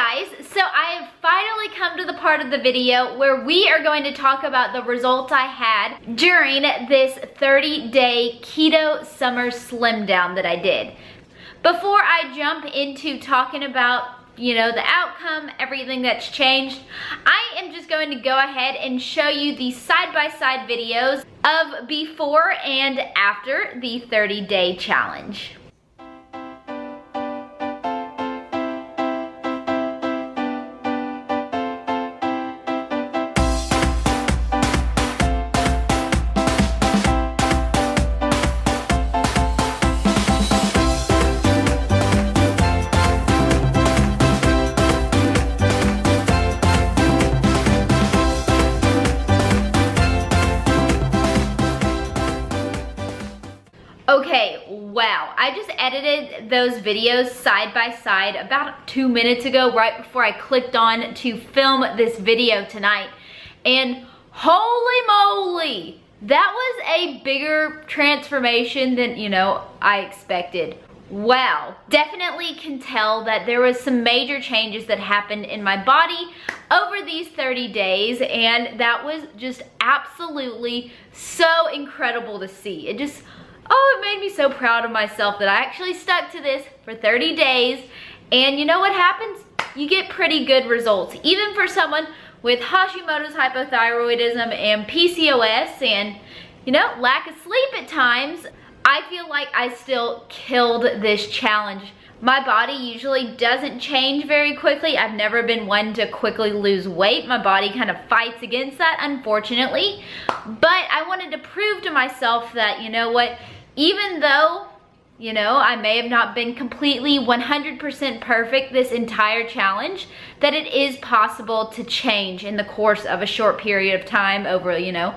guys, so I have finally come to the part of the video where we are going to talk about the results I had during this 30-day keto summer slim down that I did. Before I jump into talking about, you know, the outcome, everything that's changed, I am just going to go ahead and show you the side-by-side videos of before and after the 30-day challenge. Okay, wow, I just edited those videos side by side about 2 minutes ago, right before I clicked on to film this video tonight. And holy moly, that was a bigger transformation than, you know, I expected. Wow, definitely can tell that there was some major changes that happened in my body over these 30 days, and that was just absolutely so incredible to see. It just, oh, it made me so proud of myself that I actually stuck to this for 30 days. And you know what happens? You get pretty good results. Even for someone with Hashimoto's hypothyroidism and PCOS and, you know, lack of sleep at times, I feel like I still killed this challenge. My body usually doesn't change very quickly. I've never been one to quickly lose weight. My body kind of fights against that, unfortunately. But I wanted to prove to myself that, you know what, even though, you know, I may have not been completely 100% perfect this entire challenge, that it is possible to change in the course of a short period of time over, you know,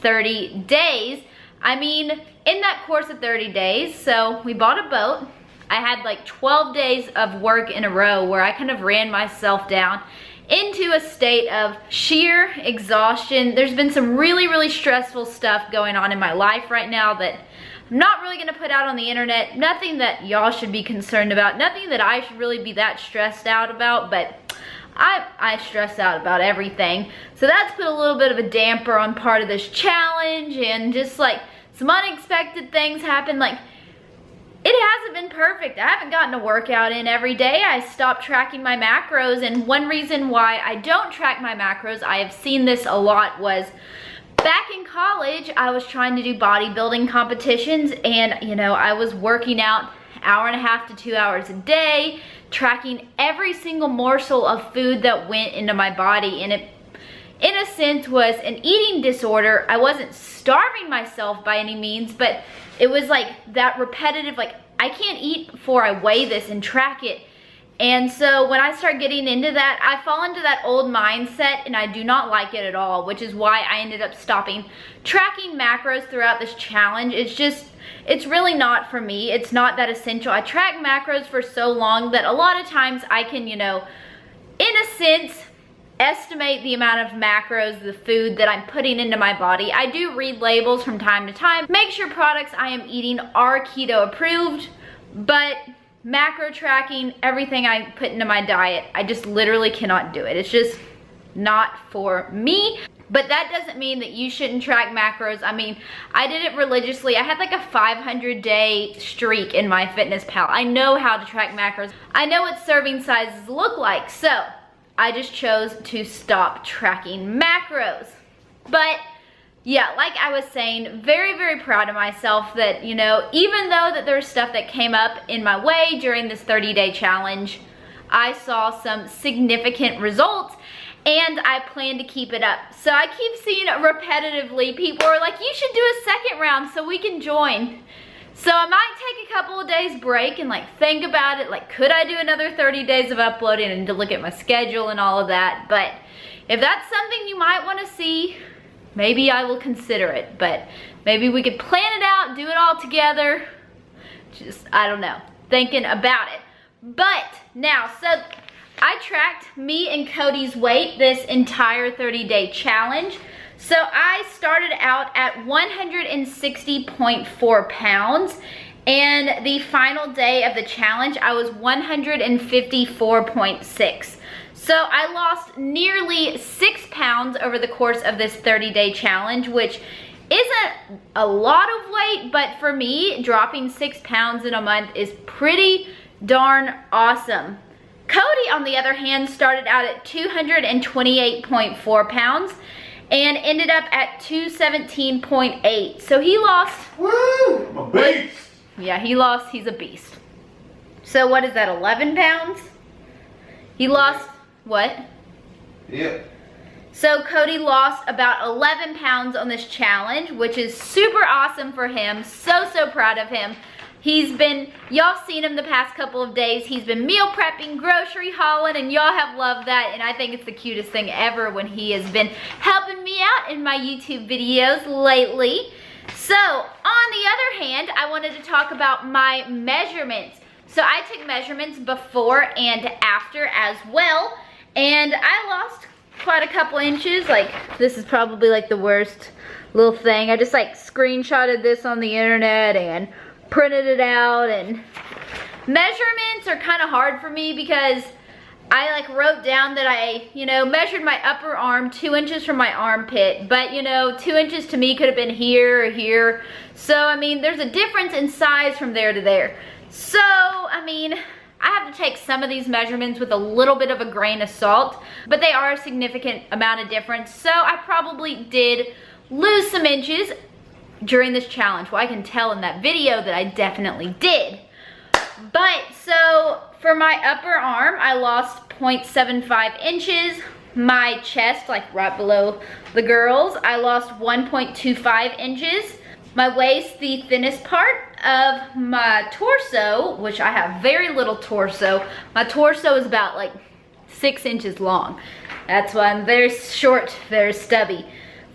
30 days. I mean, in that course of 30 days, so we bought a boat. I had like 12 days of work in a row where I kind of ran myself down into a state of sheer exhaustion. There's been some really stressful stuff going on in my life right now that I'm not really gonna put out on the internet. Nothing that y'all should be concerned about. Nothing that I should really be that stressed out about, but I stress out about everything. So that's put a little bit of a damper on part of this challenge, and just like some unexpected things happen. Like, it hasn't been perfect. I haven't gotten a workout in every day. I stopped tracking my macros, and one reason why I don't track my macros, I have seen this a lot, was back in college, I was trying to do bodybuilding competitions, and, you know, I was working out 1.5 to 2 hours a day, tracking every single morsel of food that went into my body, and it, in a sense, was an eating disorder. I wasn't starving myself by any means, but it was like that repetitive, like, I can't eat before I weigh this and track it. And so when I start getting into that, I fall into that old mindset, and I do not like it at all, which is why I ended up stopping tracking macros throughout this challenge. It's just, it's really not for me. It's not that essential. I track macros for so long that a lot of times I can, you know, in a sense, estimate the amount of macros, the food that I'm putting into my body. I do read labels from time to time, make sure products I am eating are keto approved, but macro tracking, everything I put into my diet, I just literally cannot do it. It's just not for me. But that doesn't mean that you shouldn't track macros. I mean, I did it religiously. I had like a 500-day streak in my Fitness Pal. I know how to track macros. I know what serving sizes look like. So I just chose to stop tracking macros. But yeah, like I was saying, very proud of myself that, you know, even though that there's stuff that came up in my way during this 30-day challenge, I saw some significant results, and I plan to keep it up. So I keep seeing repetitively, people are like, you should do a second round so we can join. So I might take a couple of days break and like think about it, like, could I do another 30 days of uploading, and to look at my schedule and all of that. But if that's something you might want to see, maybe I will consider it. But maybe we could plan it out, do it all together. Just, I don't know, thinking about it. But now, so I tracked me and Cody's weight this entire 30-day challenge. So I started out at 160.4 pounds, And the final day of the challenge, I was 154.6. So I lost nearly 6 pounds over the course of this 30-day challenge, which isn't a lot of weight, but for me, dropping 6 pounds in a month is pretty darn awesome. Cody, on the other hand, started out at 228.4 pounds and ended up at 217.8. So he lost. Woo! I'm a beast. Yeah, he's a beast. So what is that, 11 pounds? He lost, what? Yeah. So Cody lost about 11 pounds on this challenge, which is super awesome for him. So proud of him. He's been, y'all seen him the past couple of days. He's been meal prepping, grocery hauling, and y'all have loved that. And I think it's the cutest thing ever when he has been helping me out in my YouTube videos lately. So on the other hand, I wanted to talk about my measurements. So I took measurements before and after as well. And I lost quite a couple inches. Like, this is probably like the worst little thing. I just like screenshotted this on the internet and printed it out. And measurements are kind of hard for me because I like wrote down that I, measured my upper arm 2 inches from my armpit, but 2 inches to me could have been here or here. So I mean, there's a difference in size from there to there. So I mean, I have to take some of these measurements with a little bit of a grain of salt, but they are a significant amount of difference. So I probably did lose some inches during this challenge. Well, I can tell in that video that I definitely did. But so for my upper arm, I lost 0.75 inches. My chest, like right below the girls, I lost 1.25 inches. My waist, the thinnest part of my torso, which I have very little torso. My torso is about like 6 inches long. That's why I'm very short, very stubby.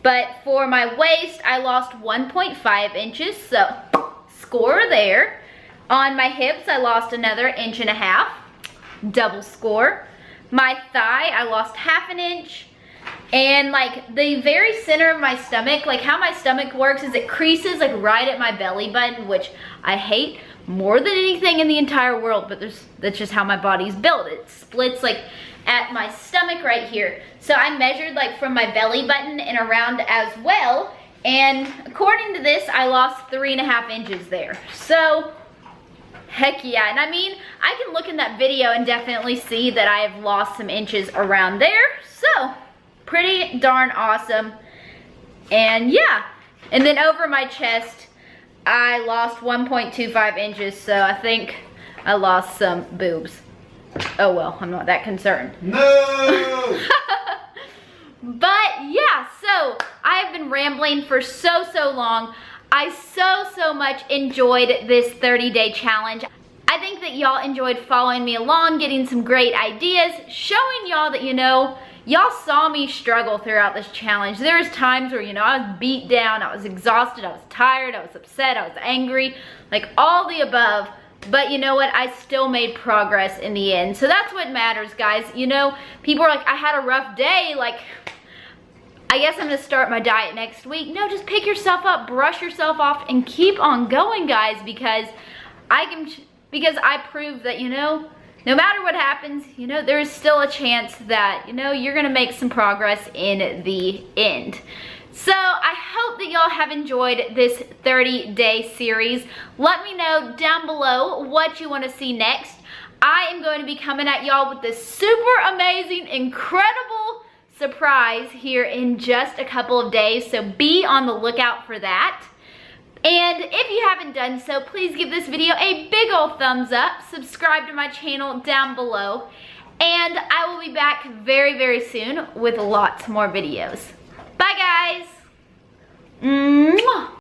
But for my waist, I lost 1.5 inches, so score there. On my hips, I lost another 1.5 inches, double score. My thigh, I lost 0.5 inch. And like the very center of my stomach, like how my stomach works is it creases like right at my belly button, which I hate more than anything in the entire world, but that's just how my body's built. It splits like at my stomach right here. So I measured like from my belly button and around as well. And according to this, I lost 3.5 inches there. So heck yeah. And I mean, I can look in that video and definitely see that I have lost some inches around there. So pretty darn awesome. And yeah, and then over my chest, I lost 1.25 inches. So I think I lost some boobs. Oh well, I'm not that concerned. No! But yeah, so I have been rambling for so long. I so much enjoyed this 30-day challenge. I think that y'all enjoyed following me along, getting some great ideas, showing y'all that, y'all saw me struggle throughout this challenge. There's times where, I was beat down, I was exhausted, I was tired, I was upset, I was angry, like all the above. But you know what? I still made progress in the end. So that's what matters, guys. People are like, I had a rough day. Like, I guess I'm gonna start my diet next week. No, just pick yourself up, brush yourself off, and keep on going, guys, because I proved that, no matter what happens, there is still a chance that, you're gonna make some progress in the end. So I hope that y'all have enjoyed this 30-day series. Let me know down below what you want to see next. I am going to be coming at y'all with this super amazing, incredible surprise here in just a couple of days. So be on the lookout for that. And if you haven't done so, please give this video a big old thumbs up. Subscribe to my channel down below. And I will be back very soon with lots more videos. Bye, guys. Mwah.